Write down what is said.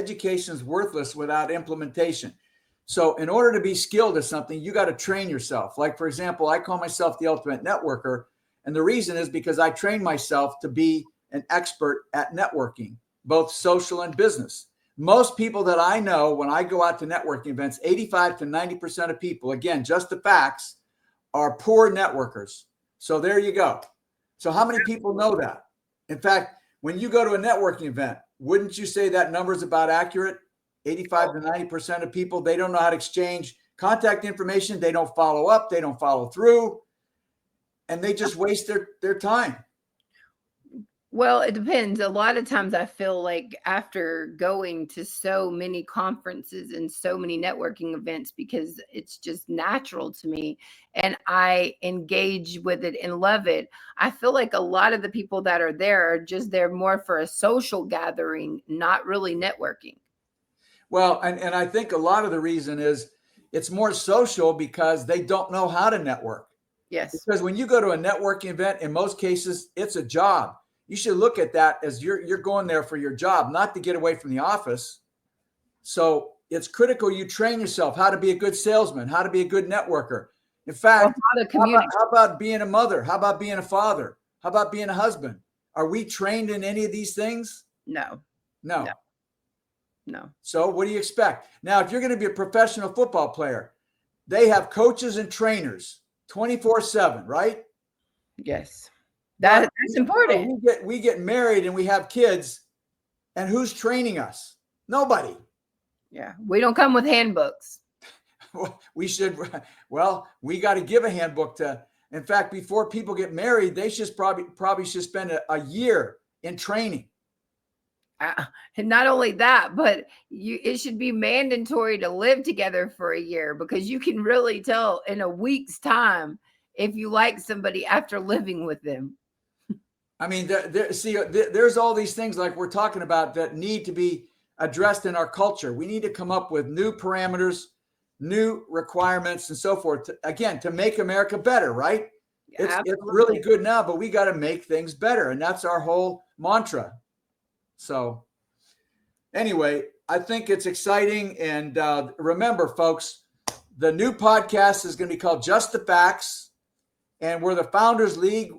education is worthless without implementation. So in order to be skilled at something, you got to train yourself. Like, for example, I call myself the ultimate networker. And the reason is because I trained myself to be an expert at networking, both social and business. Most people that I know, when I go out to networking events, 85 to 90% of people, again, just the facts, are poor networkers. So there you go. So how many people know that? In fact, when you go to a networking event, wouldn't you say that number is about accurate? 85 to 90% of people, they don't know how to exchange contact information. They don't follow up. They don't follow through. And they just waste their time. Well, it depends. A lot of times I feel like after going to so many conferences and so many networking events, because it's just natural to me and I engage with it and love it, I feel like a lot of the people that are there are just there more for a social gathering, not really networking. Well, and I think a lot of the reason is it's more social because they don't know how to network. Yes. Because when you go to a networking event, in most cases, it's a job. You should look at that as you're going there for your job, not to get away from the office. So it's critical you train yourself how to be a good salesman, how to be a good networker. In fact, how about being a mother? How about being a father? How about being a husband? Are we trained in any of these things? No. So what do you expect? Now, if you're going to be a professional football player, they have coaches and trainers 24/7, right? Yes. That's important. We get married and we have kids, and who's training us? Nobody. Yeah. We don't come with handbooks. We got to give a handbook to, in fact, before people get married, they should probably should spend a year in training. And not only that, but it should be mandatory to live together for a year, because you can really tell in a week's time if you like somebody after living with them. I mean, there's all these things like we're talking about that need to be addressed in our culture. We need to come up with new parameters, new requirements, and so forth, to make America better, right? It's really good now, but we got to make things better. And that's our whole mantra. So anyway, I think it's exciting. And remember, folks, the new podcast is going to be called Just the Facts. And we're the Founders League.